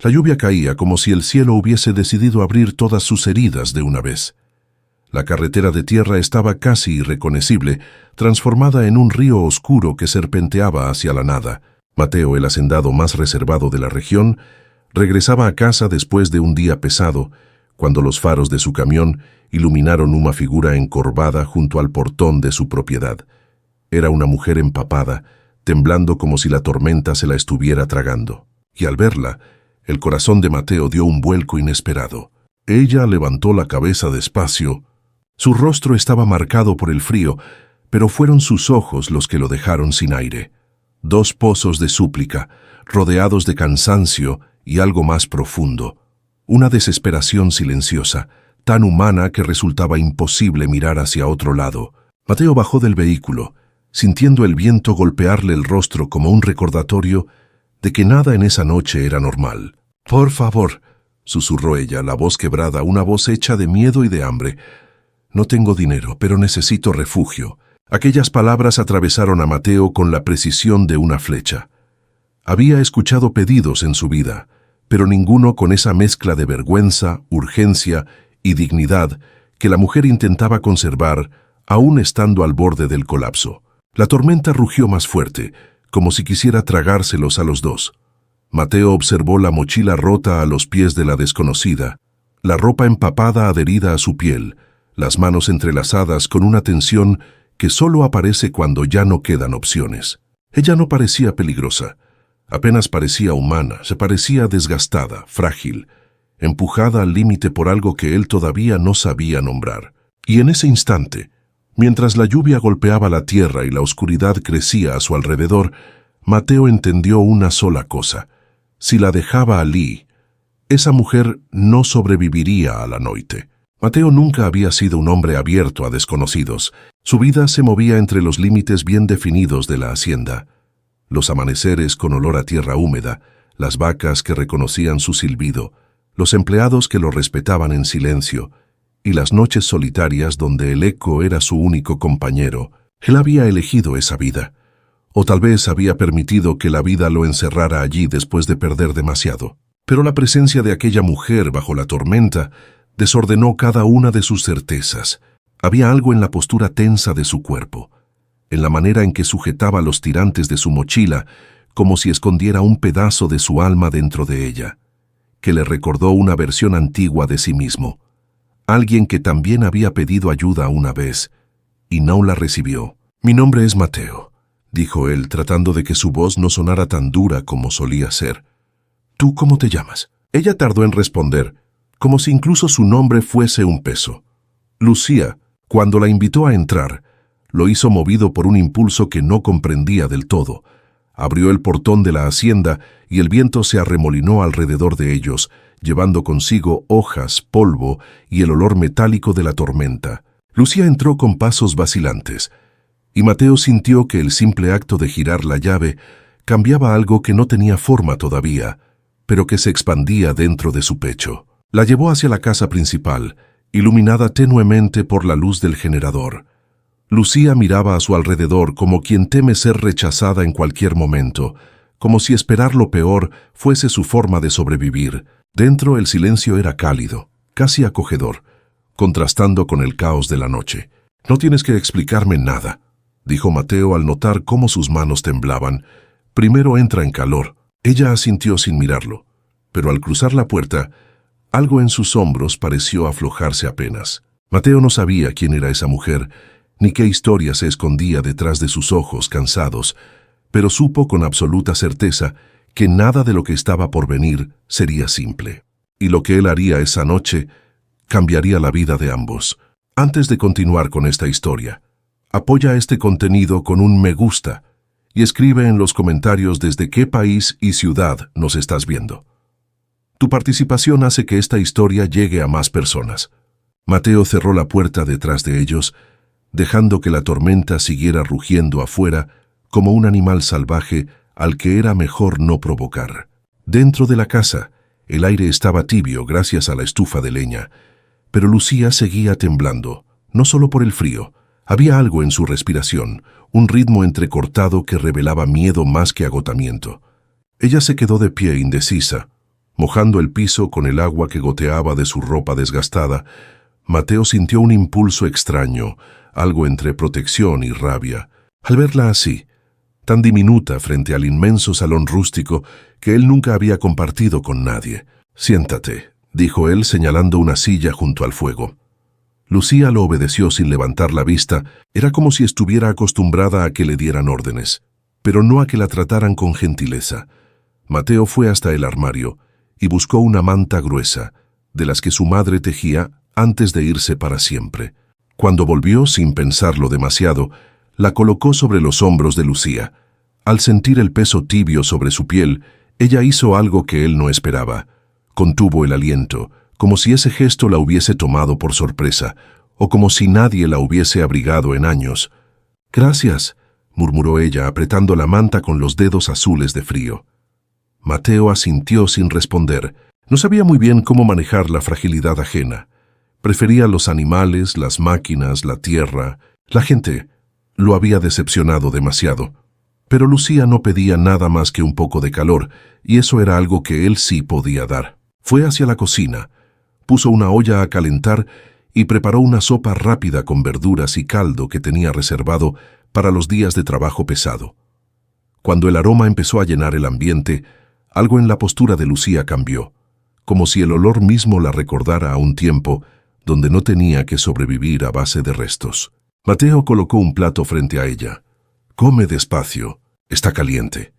La lluvia caía como si el cielo hubiese decidido abrir todas sus heridas de una vez. La carretera de tierra estaba casi irreconocible, transformada en un río oscuro que serpenteaba hacia la nada. Mateo, el hacendado más reservado de la región, regresaba a casa después de un día pesado, cuando los faros de su camión iluminaron una figura encorvada junto al portón de su propiedad. Era una mujer empapada, temblando como si la tormenta se la estuviera tragando. Y al verla, el corazón de Mateo dio un vuelco inesperado. Ella levantó la cabeza despacio. Su rostro estaba marcado por el frío, pero fueron sus ojos los que lo dejaron sin aire. Dos pozos de súplica, rodeados de cansancio y algo más profundo. Una desesperación silenciosa, tan humana que resultaba imposible mirar hacia otro lado. Mateo bajó del vehículo, sintiendo el viento golpearle el rostro como un recordatorio de que nada en esa noche era normal. «Por favor», susurró ella, la voz quebrada, una voz hecha de miedo y de hambre. «No tengo dinero, pero necesito refugio». Aquellas palabras atravesaron a Mateo con la precisión de una flecha. Había escuchado pedidos en su vida, pero ninguno con esa mezcla de vergüenza, urgencia y dignidad que la mujer intentaba conservar, aún estando al borde del colapso. La tormenta rugió más fuerte, como si quisiera tragárselos a los dos. Mateo observó la mochila rota a los pies de la desconocida, la ropa empapada adherida a su piel, las manos entrelazadas con una tensión que solo aparece cuando ya no quedan opciones. Ella no parecía peligrosa, apenas parecía humana, se parecía desgastada, frágil, empujada al límite por algo que él todavía no sabía nombrar. Y en ese instante, mientras la lluvia golpeaba la tierra y la oscuridad crecía a su alrededor, Mateo entendió una sola cosa. Si la dejaba allí, esa mujer no sobreviviría a la noche. Mateo nunca había sido un hombre abierto a desconocidos. Su vida se movía entre los límites bien definidos de la hacienda. Los amaneceres con olor a tierra húmeda, las vacas que reconocían su silbido, los empleados que lo respetaban en silencio, y las noches solitarias donde el eco era su único compañero. Él había elegido esa vida, o tal vez había permitido que la vida lo encerrara allí después de perder demasiado. Pero la presencia de aquella mujer bajo la tormenta desordenó cada una de sus certezas. Había algo en la postura tensa de su cuerpo, en la manera en que sujetaba los tirantes de su mochila, como si escondiera un pedazo de su alma dentro de ella, que le recordó una versión antigua de sí mismo. Alguien que también había pedido ayuda una vez, y no la recibió. «Mi nombre es Mateo», dijo él, tratando de que su voz no sonara tan dura como solía ser. «¿Tú cómo te llamas?» Ella tardó en responder, como si incluso su nombre fuese un peso. Lucía, cuando la invitó a entrar, lo hizo movido por un impulso que no comprendía del todo. Abrió el portón de la hacienda y el viento se arremolinó alrededor de ellos, llevando consigo hojas, polvo y el olor metálico de la tormenta. Lucía entró con pasos vacilantes, y Mateo sintió que el simple acto de girar la llave cambiaba algo que no tenía forma todavía, pero que se expandía dentro de su pecho. La llevó hacia la casa principal, iluminada tenuemente por la luz del generador. Lucía miraba a su alrededor como quien teme ser rechazada en cualquier momento, como si esperar lo peor fuese su forma de sobrevivir. Dentro el silencio era cálido, casi acogedor, contrastando con el caos de la noche. «No tienes que explicarme nada», dijo Mateo al notar cómo sus manos temblaban. «Primero entra en calor». Ella asintió sin mirarlo, pero al cruzar la puerta, algo en sus hombros pareció aflojarse apenas. Mateo no sabía quién era esa mujer, ni qué historia se escondía detrás de sus ojos cansados, pero supo con absoluta certeza que nada de lo que estaba por venir sería simple. Y lo que él haría esa noche cambiaría la vida de ambos. Antes de continuar con esta historia, apoya este contenido con un me gusta y escribe en los comentarios desde qué país y ciudad nos estás viendo. Tu participación hace que esta historia llegue a más personas. Mateo cerró la puerta detrás de ellos, dejando que la tormenta siguiera rugiendo afuera como un animal salvaje al que era mejor no provocar. Dentro de la casa, el aire estaba tibio gracias a la estufa de leña, pero Lucía seguía temblando, no solo por el frío. Había algo en su respiración, un ritmo entrecortado que revelaba miedo más que agotamiento. Ella se quedó de pie indecisa, Mojando el piso con el agua que goteaba de su ropa desgastada, Mateo sintió un impulso extraño, algo entre protección y rabia. Al verla así, tan diminuta frente al inmenso salón rústico que él nunca había compartido con nadie. «Siéntate», dijo él señalando una silla junto al fuego. Lucía lo obedeció sin levantar la vista. Era como si estuviera acostumbrada a que le dieran órdenes, pero no a que la trataran con gentileza. Mateo fue hasta el armario y buscó una manta gruesa, de las que su madre tejía antes de irse para siempre. Cuando volvió, sin pensarlo demasiado, la colocó sobre los hombros de Lucía. Al sentir el peso tibio sobre su piel, ella hizo algo que él no esperaba. Contuvo el aliento, como si ese gesto la hubiese tomado por sorpresa, o como si nadie la hubiese abrigado en años. «Gracias», murmuró ella, apretando la manta con los dedos azules de frío. Mateo asintió sin responder. No sabía muy bien cómo manejar la fragilidad ajena. Prefería los animales, las máquinas, la tierra. La gente lo había decepcionado demasiado. Pero Lucía no pedía nada más que un poco de calor, y eso era algo que él sí podía dar. Fue hacia la cocina, puso una olla a calentar y preparó una sopa rápida con verduras y caldo que tenía reservado para los días de trabajo pesado. Cuando el aroma empezó a llenar el ambiente, algo en la postura de Lucía cambió, como si el olor mismo la recordara a un tiempo donde no tenía que sobrevivir a base de restos. Mateo colocó un plato frente a ella. «Come despacio, está caliente».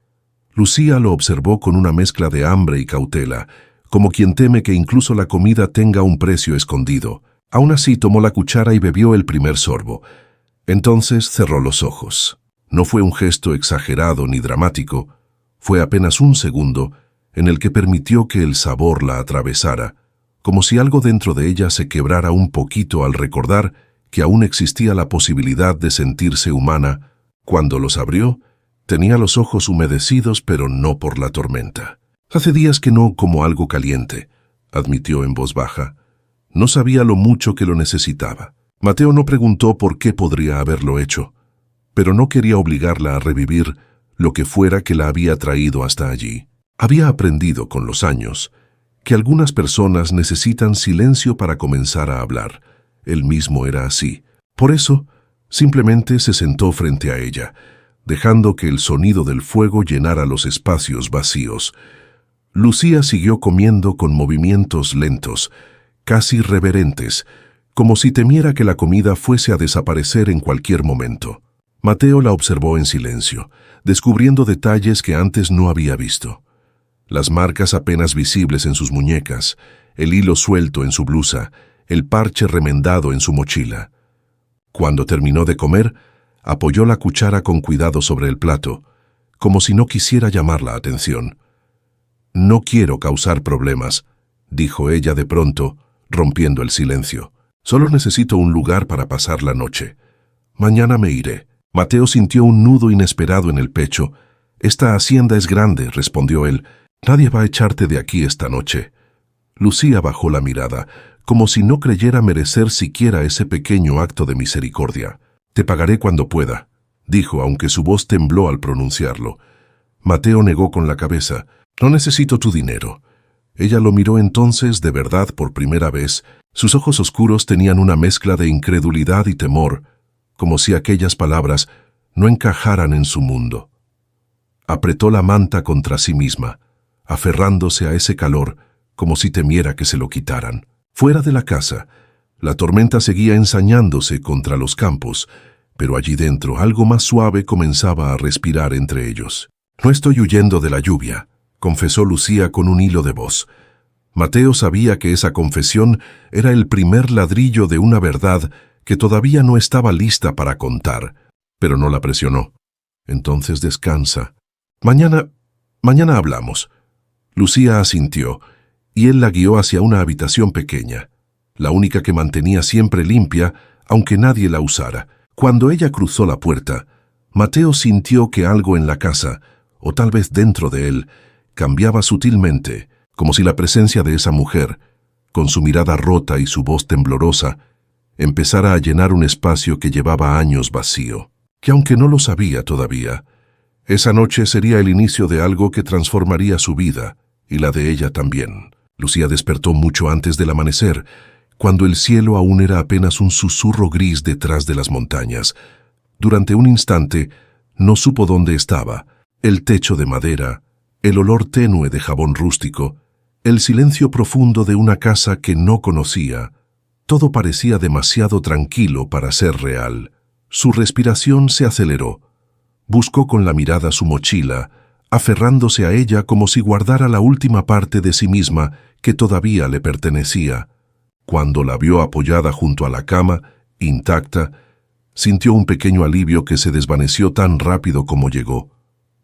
Lucía lo observó con una mezcla de hambre y cautela, como quien teme que incluso la comida tenga un precio escondido. Aún así tomó la cuchara y bebió el primer sorbo. Entonces cerró los ojos. No fue un gesto exagerado ni dramático, fue apenas un segundo en el que permitió que el sabor la atravesara, como si algo dentro de ella se quebrara un poquito al recordar que aún existía la posibilidad de sentirse humana. Cuando los abrió, tenía los ojos humedecidos, pero no por la tormenta. «Hace días que no como algo caliente», admitió en voz baja. No sabía lo mucho que lo necesitaba. Mateo no preguntó por qué podría haberlo hecho, pero no quería obligarla a revivir lo que fuera que la había traído hasta allí. Había aprendido con los años que algunas personas necesitan silencio para comenzar a hablar. Él mismo era así. Por eso, simplemente se sentó frente a ella, dejando que el sonido del fuego llenara los espacios vacíos. Lucía siguió comiendo con movimientos lentos, casi reverentes, como si temiera que la comida fuese a desaparecer en cualquier momento. Mateo la observó en silencio, descubriendo detalles que antes no había visto. Las marcas apenas visibles en sus muñecas, el hilo suelto en su blusa, el parche remendado en su mochila. Cuando terminó de comer, apoyó la cuchara con cuidado sobre el plato, como si no quisiera llamar la atención. «No quiero causar problemas», dijo ella de pronto, rompiendo el silencio. «Solo necesito un lugar para pasar la noche. Mañana me iré». Mateo sintió un nudo inesperado en el pecho. «Esta hacienda es grande», respondió él. «Nadie va a echarte de aquí esta noche». Lucía bajó la mirada, como si no creyera merecer siquiera ese pequeño acto de misericordia. «Te pagaré cuando pueda», dijo, aunque su voz tembló al pronunciarlo. Mateo negó con la cabeza. «No necesito tu dinero». Ella lo miró entonces de verdad por primera vez. Sus ojos oscuros tenían una mezcla de incredulidad y temor, como si aquellas palabras no encajaran en su mundo. Apretó la manta contra sí misma, aferrándose a ese calor, como si temiera que se lo quitaran. Fuera de la casa, la tormenta seguía ensañándose contra los campos, pero allí dentro algo más suave comenzaba a respirar entre ellos. «No estoy huyendo de la lluvia», confesó Lucía con un hilo de voz. Mateo sabía que esa confesión era el primer ladrillo de una verdad que todavía no estaba lista para contar, pero no la presionó. «Entonces descansa. Mañana hablamos». Lucía asintió, y él la guió hacia una habitación pequeña, la única que mantenía siempre limpia, aunque nadie la usara. Cuando ella cruzó la puerta, Mateo sintió que algo en la casa, o tal vez dentro de él, cambiaba sutilmente, como si la presencia de esa mujer, con su mirada rota y su voz temblorosa, empezara a llenar un espacio que llevaba años vacío. Que aunque no lo sabía todavía, esa noche sería el inicio de algo que transformaría su vida y la de ella también. Lucía despertó mucho antes del amanecer, cuando el cielo aún era apenas un susurro gris detrás de las montañas. Durante un instante, no supo dónde estaba. El techo de madera, el olor tenue de jabón rústico, el silencio profundo de una casa que no conocía. Todo parecía demasiado tranquilo para ser real. Su respiración se aceleró. Buscó con la mirada su mochila, aferrándose a ella como si guardara la última parte de sí misma que todavía le pertenecía. Cuando la vio apoyada junto a la cama, intacta, sintió un pequeño alivio que se desvaneció tan rápido como llegó.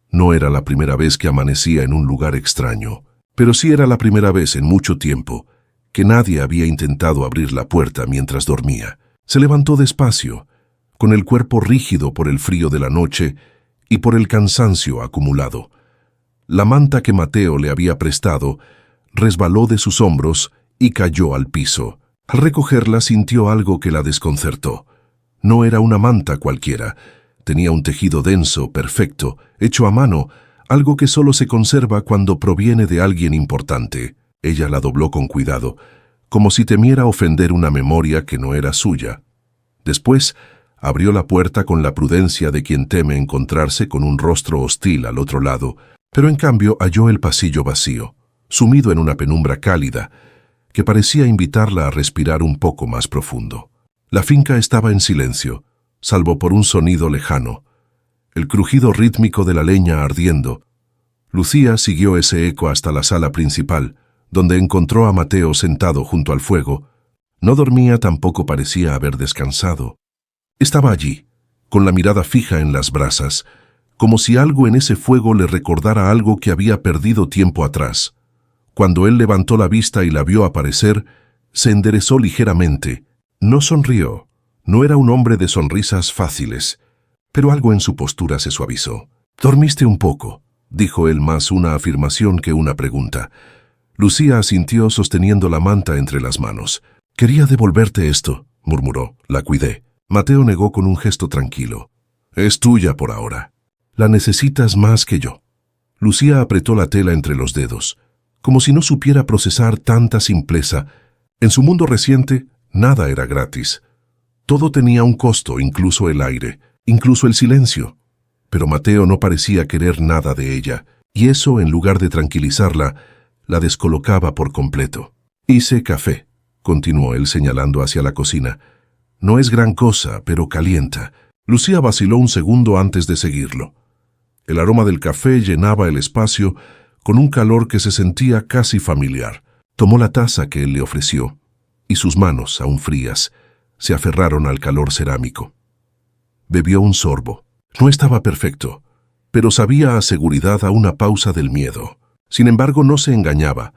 No era la primera vez que amanecía en un lugar extraño, pero sí era la primera vez en mucho tiempo que nadie había intentado abrir la puerta mientras dormía. Se levantó despacio, con el cuerpo rígido por el frío de la noche y por el cansancio acumulado. La manta que Mateo le había prestado resbaló de sus hombros y cayó al piso. Al recogerla sintió algo que la desconcertó. No era una manta cualquiera. Tenía un tejido denso, perfecto, hecho a mano, algo que solo se conserva cuando proviene de alguien importante. Ella la dobló con cuidado, como si temiera ofender una memoria que no era suya. Después, abrió la puerta con la prudencia de quien teme encontrarse con un rostro hostil al otro lado, pero en cambio halló el pasillo vacío, sumido en una penumbra cálida, que parecía invitarla a respirar un poco más profundo. La finca estaba en silencio, salvo por un sonido lejano, el crujido rítmico de la leña ardiendo. Lucía siguió ese eco hasta la sala principal, donde encontró a Mateo sentado junto al fuego. No dormía, tampoco parecía haber descansado. Estaba allí, con la mirada fija en las brasas, como si algo en ese fuego le recordara algo que había perdido tiempo atrás. Cuando él levantó la vista y la vio aparecer, se enderezó ligeramente. No sonrió. No era un hombre de sonrisas fáciles, pero algo en su postura se suavizó. «Dormiste un poco», dijo él, más una afirmación que una pregunta. Lucía asintió sosteniendo la manta entre las manos. «Quería devolverte esto», murmuró. «La cuidé». Mateo negó con un gesto tranquilo. «Es tuya por ahora. La necesitas más que yo». Lucía apretó la tela entre los dedos, como si no supiera procesar tanta simpleza. En su mundo reciente, nada era gratis. Todo tenía un costo, incluso el aire, incluso el silencio. Pero Mateo no parecía querer nada de ella, y eso, en lugar de tranquilizarla, la descolocaba por completo. «Hice café», continuó él señalando hacia la cocina. «No es gran cosa, pero calienta». Lucía vaciló un segundo antes de seguirlo. El aroma del café llenaba el espacio con un calor que se sentía casi familiar. Tomó la taza que él le ofreció, y sus manos, aún frías, se aferraron al calor cerámico. Bebió un sorbo. No estaba perfecto, pero sabía a seguridad a una pausa del miedo. Sin embargo, no se engañaba.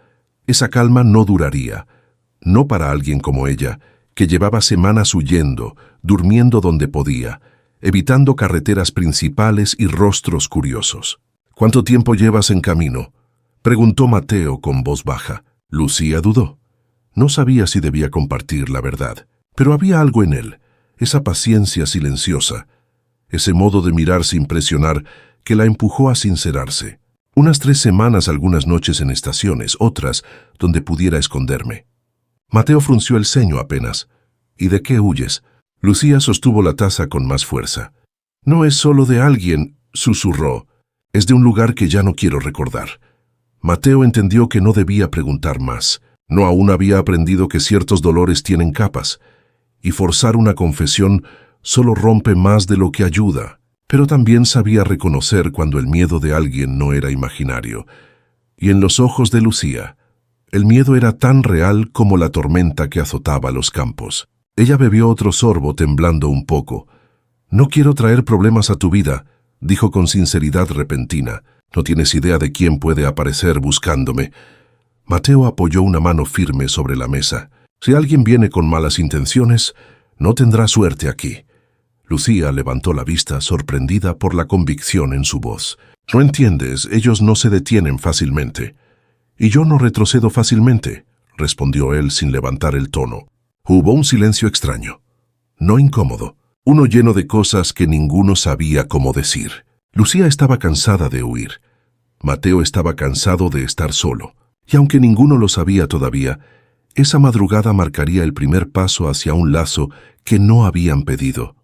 Esa calma no duraría. No para alguien como ella, que llevaba semanas huyendo, durmiendo donde podía, evitando carreteras principales y rostros curiosos. «¿Cuánto tiempo llevas en camino?», preguntó Mateo con voz baja. Lucía dudó. No sabía si debía compartir la verdad, pero había algo en él, esa paciencia silenciosa, ese modo de mirar sin presionar que la empujó a sincerarse. «Unas 3 semanas, algunas noches en estaciones, otras donde pudiera esconderme». Mateo frunció el ceño apenas. «¿Y de qué huyes?». Lucía sostuvo la taza con más fuerza. «No es solo de alguien», susurró. «Es de un lugar que ya no quiero recordar». Mateo entendió que no debía preguntar más. No aún había aprendido que ciertos dolores tienen capas, y forzar una confesión solo rompe más de lo que ayuda. Pero también sabía reconocer cuando el miedo de alguien no era imaginario. Y en los ojos de Lucía, el miedo era tan real como la tormenta que azotaba los campos. Ella bebió otro sorbo, temblando un poco. «No quiero traer problemas a tu vida», dijo con sinceridad repentina. «No tienes idea de quién puede aparecer buscándome». Mateo apoyó una mano firme sobre la mesa. «Si alguien viene con malas intenciones, no tendrá suerte aquí». Lucía levantó la vista, sorprendida por la convicción en su voz. «No entiendes, ellos no se detienen fácilmente». «Y yo no retrocedo fácilmente», respondió él sin levantar el tono. Hubo un silencio extraño, no incómodo, uno lleno de cosas que ninguno sabía cómo decir. Lucía estaba cansada de huir. Mateo estaba cansado de estar solo, y aunque ninguno lo sabía todavía, esa madrugada marcaría el primer paso hacia un lazo que no habían pedido,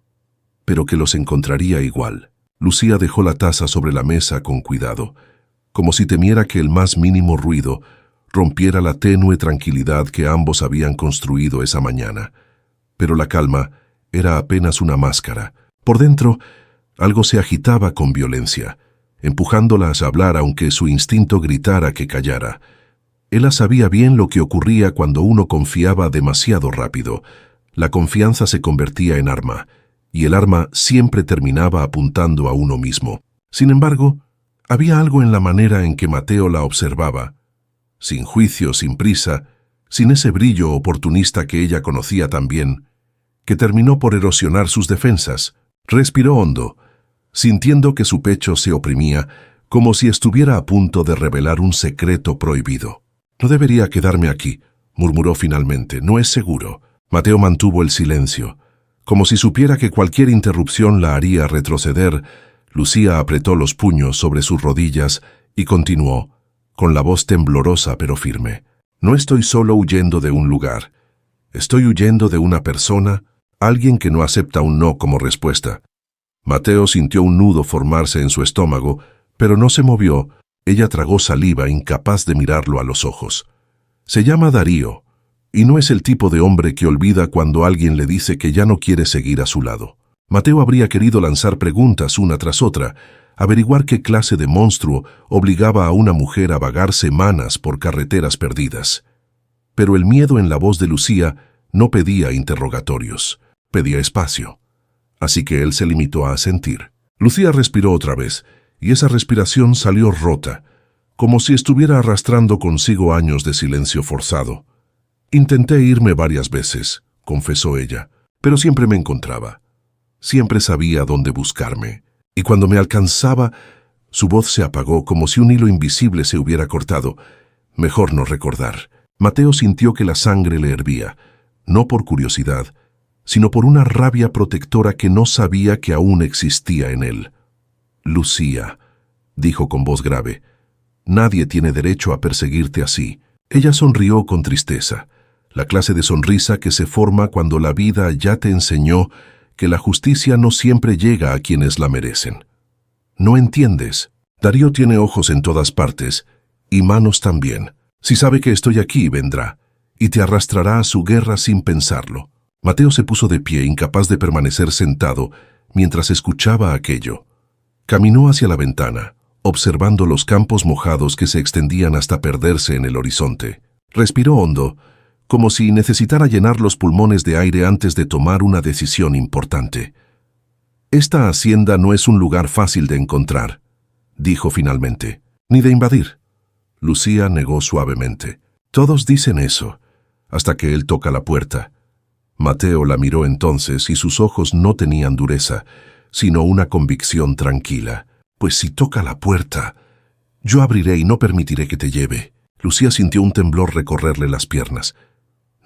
pero que los encontraría igual. Lucía dejó la taza sobre la mesa con cuidado, como si temiera que el más mínimo ruido rompiera la tenue tranquilidad que ambos habían construido esa mañana. Pero la calma era apenas una máscara. Por dentro, algo se agitaba con violencia, empujándolas a hablar aunque su instinto gritara que callara. Ella sabía bien lo que ocurría cuando uno confiaba demasiado rápido. La confianza se convertía en arma, y el arma siempre terminaba apuntando a uno mismo. Sin embargo, había algo en la manera en que Mateo la observaba, sin juicio, sin prisa, sin ese brillo oportunista que ella conocía tan bien, que terminó por erosionar sus defensas. Respiró hondo, sintiendo que su pecho se oprimía, como si estuviera a punto de revelar un secreto prohibido. «No debería quedarme aquí», murmuró finalmente. «No es seguro». Mateo mantuvo el silencio, como si supiera que cualquier interrupción la haría retroceder. Lucía apretó los puños sobre sus rodillas y continuó, con la voz temblorosa pero firme. «No estoy solo huyendo de un lugar. Estoy huyendo de una persona, alguien que no acepta un no como respuesta». Mateo sintió un nudo formarse en su estómago, pero no se movió. Ella tragó saliva, incapaz de mirarlo a los ojos. «Se llama Darío, y no es el tipo de hombre que olvida cuando alguien le dice que ya no quiere seguir a su lado». Mateo habría querido lanzar preguntas una tras otra, averiguar qué clase de monstruo obligaba a una mujer a vagar semanas por carreteras perdidas. Pero el miedo en la voz de Lucía no pedía interrogatorios, pedía espacio. Así que él se limitó a asentir. Lucía respiró otra vez, y esa respiración salió rota, como si estuviera arrastrando consigo años de silencio forzado. «Intenté irme varias veces», confesó ella, «pero siempre me encontraba. Siempre sabía dónde buscarme. Y cuando me alcanzaba...» Su voz se apagó como si un hilo invisible se hubiera cortado. Mejor no recordar. Mateo sintió que la sangre le hervía, no por curiosidad, sino por una rabia protectora que no sabía que aún existía en él. «Lucía», dijo con voz grave, «nadie tiene derecho a perseguirte así». Ella sonrió con tristeza, la clase de sonrisa que se forma cuando la vida ya te enseñó que la justicia no siempre llega a quienes la merecen. «No entiendes. Darío tiene ojos en todas partes, y manos también. Si sabe que estoy aquí, vendrá, y te arrastrará a su guerra sin pensarlo». Mateo se puso de pie, incapaz de permanecer sentado, mientras escuchaba aquello. Caminó hacia la ventana, observando los campos mojados que se extendían hasta perderse en el horizonte. Respiró hondo, como si necesitara llenar los pulmones de aire antes de tomar una decisión importante. «Esta hacienda no es un lugar fácil de encontrar», dijo finalmente, «ni de invadir». Lucía negó suavemente. «Todos dicen eso», hasta que él toca la puerta. Mateo la miró entonces y sus ojos no tenían dureza, sino una convicción tranquila. «Pues si toca la puerta, yo abriré y no permitiré que te lleve». Lucía sintió un temblor recorrerle las piernas.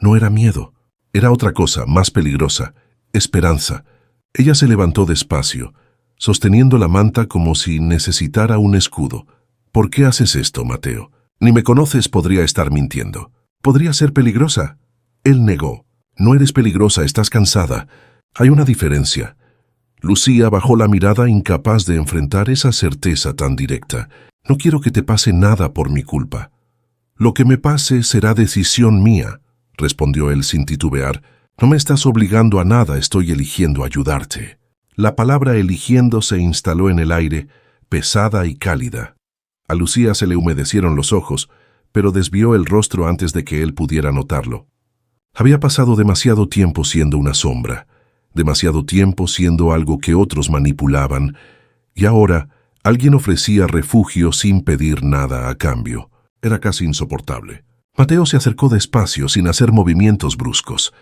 No era miedo, era otra cosa, más peligrosa, esperanza. Ella se levantó despacio, sosteniendo la manta como si necesitara un escudo. «¿Por qué haces esto, Mateo? Ni me conoces, podría estar mintiendo. Podría ser peligrosa». Él negó. «No eres peligrosa, estás cansada. Hay una diferencia». Lucía bajó la mirada, incapaz de enfrentar esa certeza tan directa. «No quiero que te pase nada por mi culpa». «Lo que me pase será decisión mía», respondió él sin titubear. «No me estás obligando a nada, estoy eligiendo ayudarte». La palabra eligiendo se instaló en el aire, pesada y cálida. A Lucía se le humedecieron los ojos, pero desvió el rostro antes de que él pudiera notarlo. Había pasado demasiado tiempo siendo una sombra, demasiado tiempo siendo algo que otros manipulaban, y ahora alguien ofrecía refugio sin pedir nada a cambio. Era casi insoportable. Mateo se acercó despacio, sin hacer movimientos bruscos.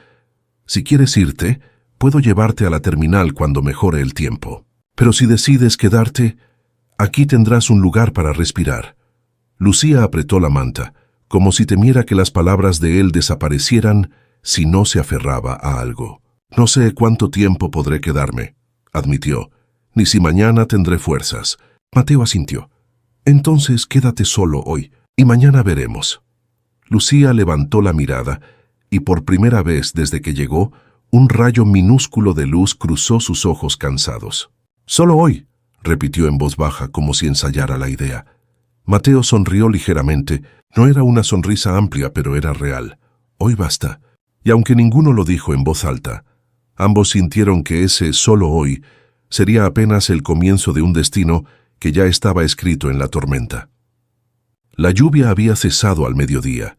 «Si quieres irte, puedo llevarte a la terminal cuando mejore el tiempo. Pero si decides quedarte, aquí tendrás un lugar para respirar». Lucía apretó la manta, como si temiera que las palabras de él desaparecieran si no se aferraba a algo. «No sé cuánto tiempo podré quedarme», admitió, «ni si mañana tendré fuerzas». Mateo asintió. Entonces quédate solo hoy, y mañana veremos. Lucía levantó la mirada, y por primera vez desde que llegó, un rayo minúsculo de luz cruzó sus ojos cansados. «Solo hoy», repitió en voz baja como si ensayara la idea. Mateo sonrió ligeramente. No era una sonrisa amplia, pero era real. «Hoy basta». Y aunque ninguno lo dijo en voz alta, ambos sintieron que ese «solo hoy» sería apenas el comienzo de un destino que ya estaba escrito en la tormenta. La lluvia había cesado al mediodía,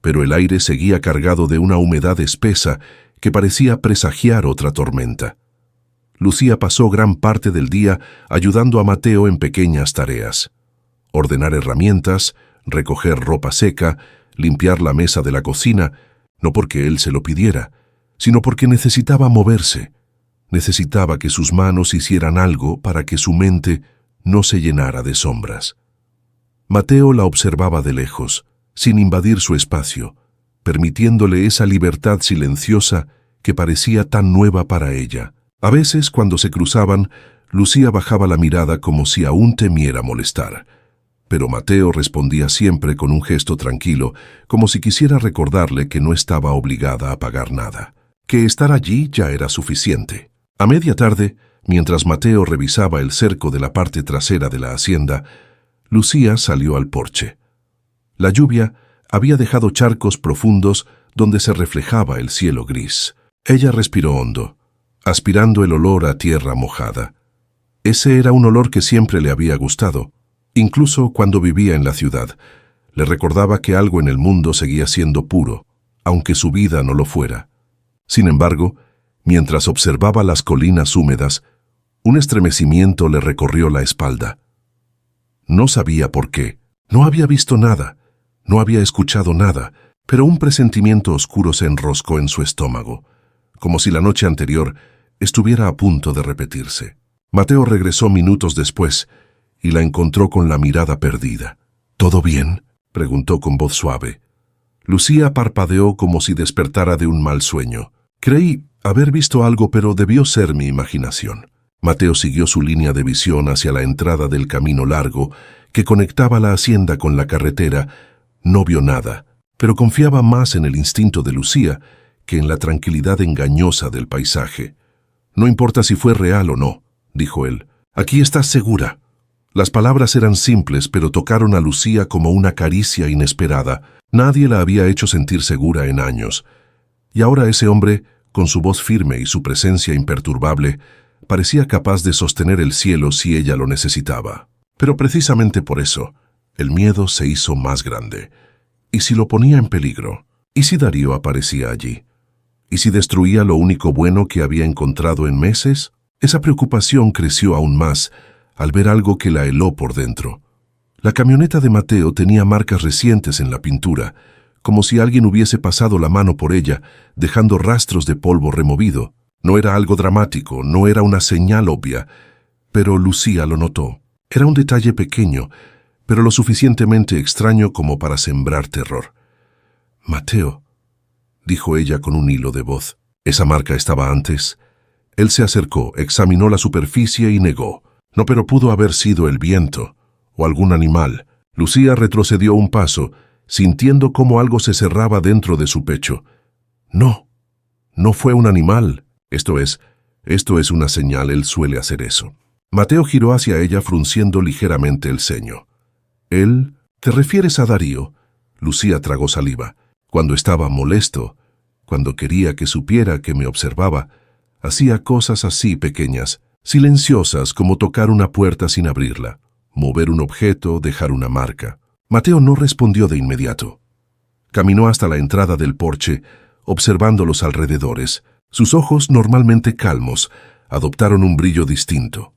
pero el aire seguía cargado de una humedad espesa que parecía presagiar otra tormenta. Lucía pasó gran parte del día ayudando a Mateo en pequeñas tareas: ordenar herramientas, recoger ropa seca, limpiar la mesa de la cocina, no porque él se lo pidiera, sino porque necesitaba moverse. Necesitaba que sus manos hicieran algo para que su mente no se llenara de sombras. Mateo la observaba de lejos, sin invadir su espacio, permitiéndole esa libertad silenciosa que parecía tan nueva para ella. A veces, cuando se cruzaban, Lucía bajaba la mirada como si aún temiera molestar. Pero Mateo respondía siempre con un gesto tranquilo, como si quisiera recordarle que no estaba obligada a pagar nada, que estar allí ya era suficiente. A media tarde, mientras Mateo revisaba el cerco de la parte trasera de la hacienda, Lucía salió al porche. La lluvia había dejado charcos profundos donde se reflejaba el cielo gris. Ella respiró hondo, aspirando el olor a tierra mojada. Ese era un olor que siempre le había gustado, incluso cuando vivía en la ciudad. Le recordaba que algo en el mundo seguía siendo puro, aunque su vida no lo fuera. Sin embargo, mientras observaba las colinas húmedas, un estremecimiento le recorrió la espalda. No sabía por qué, no había visto nada, no había escuchado nada, pero un presentimiento oscuro se enroscó en su estómago, como si la noche anterior estuviera a punto de repetirse. Mateo regresó minutos después y la encontró con la mirada perdida. «¿Todo bien?», preguntó con voz suave. Lucía parpadeó como si despertara de un mal sueño. «Creí haber visto algo, pero debió ser mi imaginación». Mateo siguió su línea de visión hacia la entrada del camino largo que conectaba la hacienda con la carretera. No vio nada, pero confiaba más en el instinto de Lucía que en la tranquilidad engañosa del paisaje. «No importa si fue real o no», dijo él. «Aquí estás segura». Las palabras eran simples, pero tocaron a Lucía como una caricia inesperada. Nadie la había hecho sentir segura en años. Y ahora ese hombre, con su voz firme y su presencia imperturbable, parecía capaz de sostener el cielo si ella lo necesitaba. Pero precisamente por eso, el miedo se hizo más grande. ¿Y si lo ponía en peligro? ¿Y si Darío aparecía allí? ¿Y si destruía lo único bueno que había encontrado en meses? Esa preocupación creció aún más al ver algo que la heló por dentro. La camioneta de Mateo tenía marcas recientes en la pintura, como si alguien hubiese pasado la mano por ella, dejando rastros de polvo removido. No era algo dramático, no era una señal obvia, pero Lucía lo notó. Era un detalle pequeño, pero lo suficientemente extraño como para sembrar terror. «Mateo», dijo ella con un hilo de voz. «¿Esa marca estaba antes?» Él se acercó, examinó la superficie y negó. «No, pero pudo haber sido el viento o algún animal». Lucía retrocedió un paso, sintiendo cómo algo se cerraba dentro de su pecho. «No, no fue un animal. Esto es una señal, él suele hacer eso». Mateo giró hacia ella frunciendo ligeramente el ceño. «¿Él? ¿Te refieres a Darío?» Lucía tragó saliva. «Cuando estaba molesto, cuando quería que supiera que me observaba, hacía cosas así pequeñas, silenciosas como tocar una puerta sin abrirla, mover un objeto, dejar una marca». Mateo no respondió de inmediato. Caminó hasta la entrada del porche, observando los alrededores. Sus ojos, normalmente calmos, adoptaron un brillo distinto,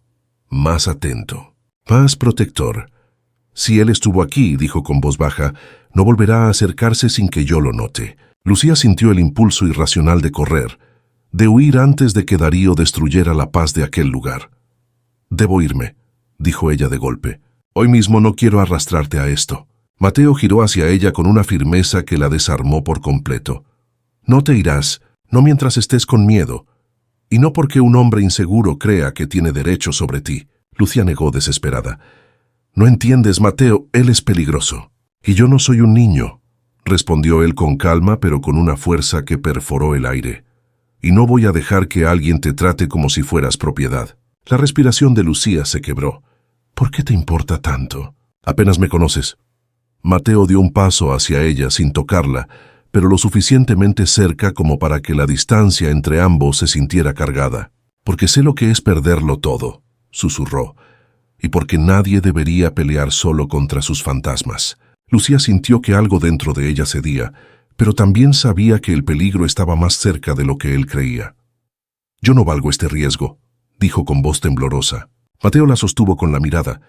más atento, más protector. «Si él estuvo aquí», dijo con voz baja, «no volverá a acercarse sin que yo lo note». Lucía sintió el impulso irracional de correr, de huir antes de que Darío destruyera la paz de aquel lugar. «Debo irme», dijo ella de golpe. «Hoy mismo no quiero arrastrarte a esto». Mateo giró hacia ella con una firmeza que la desarmó por completo. «No te irás, no mientras estés con miedo, y no porque un hombre inseguro crea que tiene derecho sobre ti». Lucía negó desesperada. No entiendes, Mateo, él es peligroso. Y yo no soy un niño, respondió él con calma pero con una fuerza que perforó el aire. Y no voy a dejar que alguien te trate como si fueras propiedad. La respiración de Lucía se quebró. ¿Por qué te importa tanto? Apenas me conoces. Mateo dio un paso hacia ella sin tocarla, pero lo suficientemente cerca como para que la distancia entre ambos se sintiera cargada. Porque sé lo que es perderlo todo, susurró, y porque nadie debería pelear solo contra sus fantasmas. Lucía sintió que algo dentro de ella cedía, pero también sabía que el peligro estaba más cerca de lo que él creía. Yo no valgo este riesgo, dijo con voz temblorosa. Mateo la sostuvo con la mirada,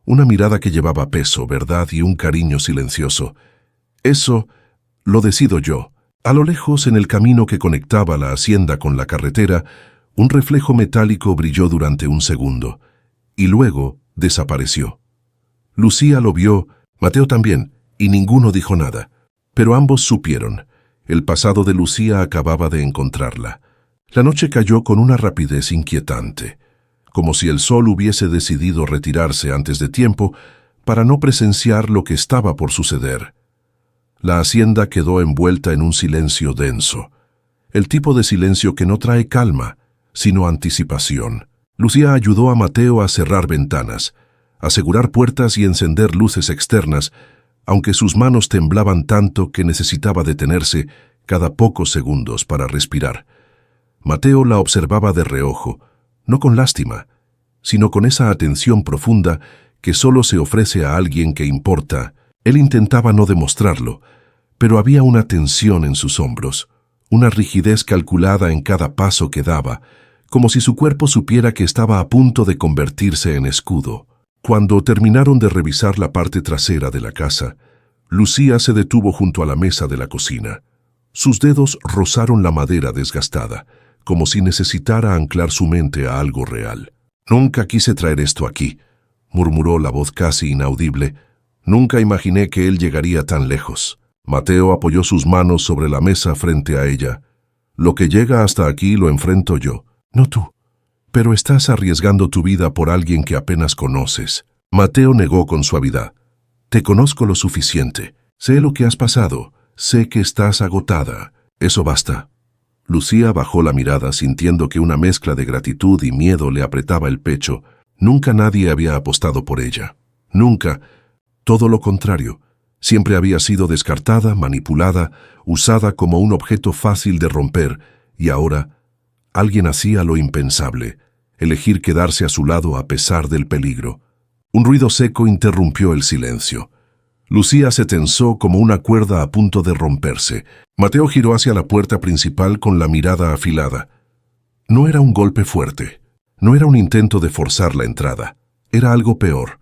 una mirada que llevaba peso, verdad y un cariño silencioso. Eso lo decido yo. A lo lejos, en el camino que conectaba la hacienda con la carretera, un reflejo metálico brilló durante un segundo, y luego desapareció. Lucía lo vio, Mateo también, y ninguno dijo nada. Pero ambos supieron. El pasado de Lucía acababa de encontrarla. La noche cayó con una rapidez inquietante, como si el sol hubiese decidido retirarse antes de tiempo para no presenciar lo que estaba por suceder. La hacienda quedó envuelta en un silencio denso, el tipo de silencio que no trae calma, sino anticipación. Lucía ayudó a Mateo a cerrar ventanas, asegurar puertas y encender luces externas, aunque sus manos temblaban tanto que necesitaba detenerse cada pocos segundos para respirar. Mateo la observaba de reojo, no con lástima, sino con esa atención profunda que solo se ofrece a alguien que importa. Él intentaba no demostrarlo, pero había una tensión en sus hombros, una rigidez calculada en cada paso que daba, como si su cuerpo supiera que estaba a punto de convertirse en escudo. Cuando terminaron de revisar la parte trasera de la casa, Lucía se detuvo junto a la mesa de la cocina. Sus dedos rozaron la madera desgastada, como si necesitara anclar su mente a algo real. «Nunca quise traer esto aquí», murmuró la voz casi inaudible. «Nunca imaginé que él llegaría tan lejos». Mateo apoyó sus manos sobre la mesa frente a ella. «Lo que llega hasta aquí lo enfrento yo, no tú. Pero estás arriesgando tu vida por alguien que apenas conoces». Mateo negó con suavidad. «Te conozco lo suficiente. Sé lo que has pasado. Sé que estás agotada. Eso basta». Lucía bajó la mirada sintiendo que una mezcla de gratitud y miedo le apretaba el pecho. Nunca nadie había apostado por ella. Nunca. Todo lo contrario. Siempre había sido descartada, manipulada, usada como un objeto fácil de romper, y ahora alguien hacía lo impensable, elegir quedarse a su lado a pesar del peligro. Un ruido seco interrumpió el silencio. Lucía se tensó como una cuerda a punto de romperse. Mateo giró hacia la puerta principal con la mirada afilada. No era un golpe fuerte, no era un intento de forzar la entrada, era algo peor.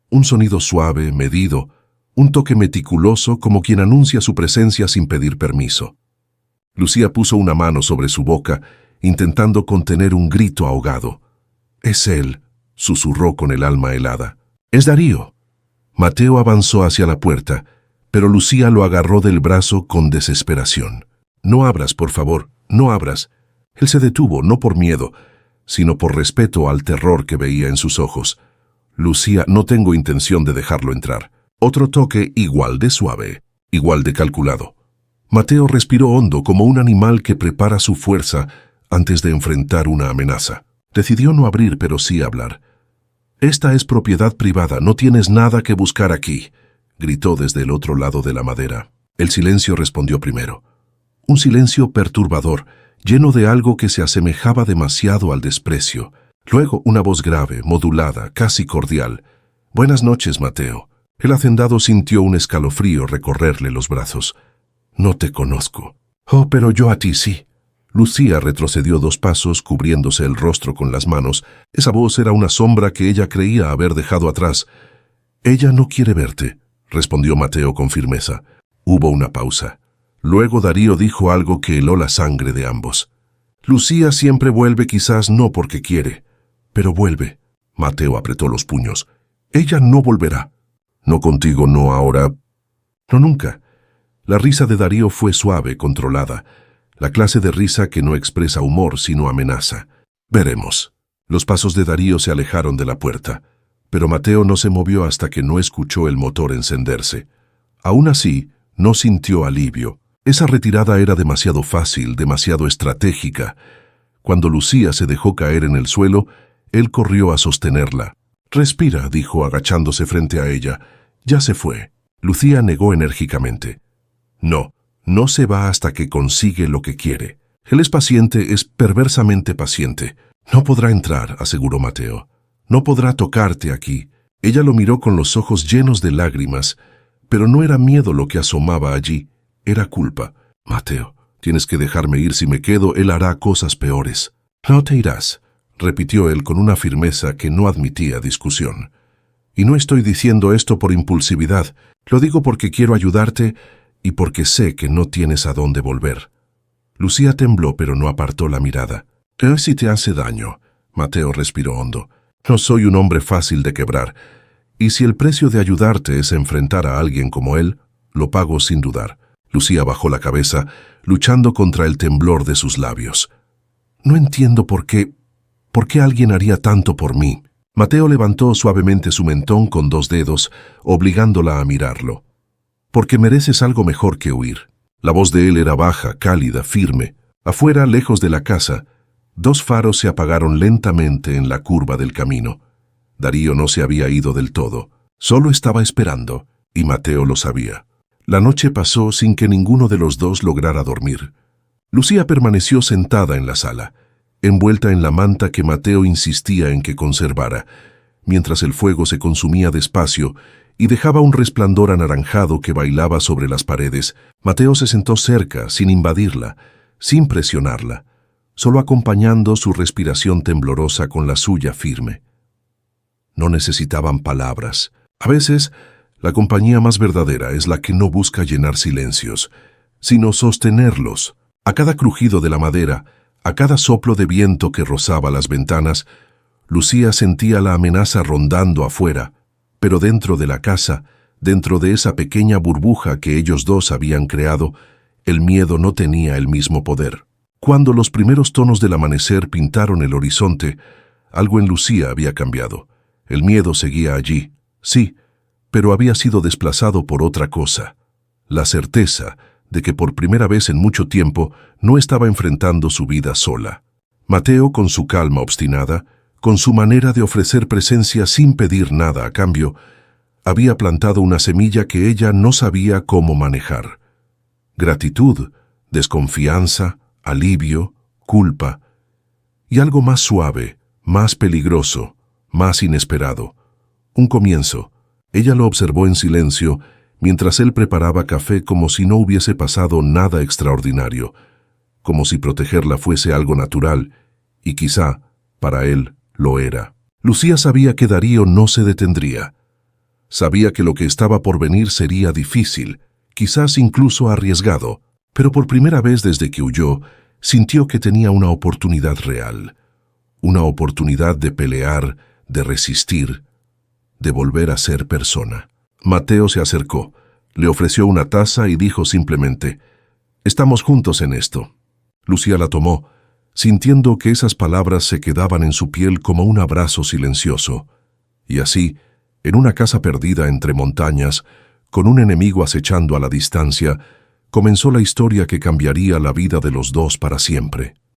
Un sonido suave, medido, un toque meticuloso como quien anuncia su presencia sin pedir permiso. Lucía puso una mano sobre su boca, intentando contener un grito ahogado. «Es él», susurró con el alma helada. «Es Darío». Mateo avanzó hacia la puerta, pero Lucía lo agarró del brazo con desesperación. «No abras, por favor, no abras». Él se detuvo, no por miedo, sino por respeto al terror que veía en sus ojos. «Lucía, no tengo intención de dejarlo entrar». Otro toque igual de suave, igual de calculado. Mateo respiró hondo como un animal que prepara su fuerza antes de enfrentar una amenaza. Decidió no abrir, pero sí hablar. «Esta es propiedad privada, no tienes nada que buscar aquí», gritó desde el otro lado de la madera. El silencio respondió primero. Un silencio perturbador, lleno de algo que se asemejaba demasiado al desprecio. Luego una voz grave, modulada, casi cordial. «Buenas noches, Mateo». El hacendado sintió un escalofrío recorrerle los brazos. «No te conozco». «Oh, pero yo a ti sí». Lucía retrocedió 2 pasos, cubriéndose el rostro con las manos. Esa voz era una sombra que ella creía haber dejado atrás. «Ella no quiere verte», respondió Mateo con firmeza. Hubo una pausa. Luego Darío dijo algo que heló la sangre de ambos. «Lucía siempre vuelve, quizás no porque quiere, pero vuelve». Mateo apretó los puños. «Ella no volverá». «No contigo, no ahora». «No nunca». La risa de Darío fue suave, controlada. La clase de risa que no expresa humor, sino amenaza. «Veremos». Los pasos de Darío se alejaron de la puerta. pero Mateo no se movió hasta que no escuchó el motor encenderse. Aún así, no sintió alivio. Esa retirada era demasiado fácil, demasiado estratégica. Cuando Lucía se dejó caer en el suelo, él corrió a sostenerla. «Respira», dijo agachándose frente a ella. «Ya se fue». Lucía negó enérgicamente. «No, no se va hasta que consigue lo que quiere. Él es paciente, es perversamente paciente. No podrá entrar», aseguró Mateo. «No podrá tocarte aquí». Ella lo miró con los ojos llenos de lágrimas, pero no era miedo lo que asomaba allí, era culpa. «Mateo, tienes que dejarme ir. Si me quedo, él hará cosas peores». «No te irás», repitió él con una firmeza que no admitía discusión. «Y no estoy diciendo esto por impulsividad. Lo digo porque quiero ayudarte y porque sé que no tienes a dónde volver». Lucía tembló, pero no apartó la mirada. «¿Qué si te hace daño?» Mateo respiró hondo. «No soy un hombre fácil de quebrar, y si el precio de ayudarte es enfrentar a alguien como él, lo pago sin dudar». Lucía bajó la cabeza, luchando contra el temblor de sus labios. «No entiendo por qué alguien haría tanto por mí». Mateo levantó suavemente su mentón con 2 dedos, obligándola a mirarlo. «Porque mereces algo mejor que huir». La voz de él era baja, cálida, firme. Afuera, lejos de la casa, 2 faros se apagaron lentamente en la curva del camino. Darío no se había ido del todo, solo estaba esperando, y Mateo lo sabía. La noche pasó sin que ninguno de los dos lograra dormir. Lucía permaneció sentada en la sala, envuelta en la manta que Mateo insistía en que conservara, mientras el fuego se consumía despacio y dejaba un resplandor anaranjado que bailaba sobre las paredes. Mateo se sentó cerca, sin invadirla, sin presionarla, solo acompañando su respiración temblorosa con la suya firme. No necesitaban palabras. A veces, la compañía más verdadera es la que no busca llenar silencios, sino sostenerlos. A cada crujido de la madera, a cada soplo de viento que rozaba las ventanas, Lucía sentía la amenaza rondando afuera, pero dentro de la casa, dentro de esa pequeña burbuja que ellos dos habían creado, el miedo no tenía el mismo poder. Cuando los primeros tonos del amanecer pintaron el horizonte, algo en Lucía había cambiado. El miedo seguía allí, sí, pero había sido desplazado por otra cosa, la certeza de que por primera vez en mucho tiempo no estaba enfrentando su vida sola. Mateo, con su calma obstinada, con su manera de ofrecer presencia sin pedir nada a cambio, había plantado una semilla que ella no sabía cómo manejar. Gratitud, desconfianza, alivio, culpa, y algo más suave, más peligroso, más inesperado. Un comienzo. Ella lo observó en silencio, mientras él preparaba café como si no hubiese pasado nada extraordinario, como si protegerla fuese algo natural, y quizá, para él, lo era. Lucía sabía que Darío no se detendría. Sabía que lo que estaba por venir sería difícil, quizás incluso arriesgado, pero por primera vez desde que huyó, sintió que tenía una oportunidad real, una oportunidad de pelear, de resistir, de volver a ser persona. Mateo se acercó, le ofreció una taza y dijo simplemente: «Estamos juntos en esto». Lucía la tomó, sintiendo que esas palabras se quedaban en su piel como un abrazo silencioso. Y así, en una casa perdida entre montañas, con un enemigo acechando a la distancia, comenzó la historia que cambiaría la vida de los dos para siempre.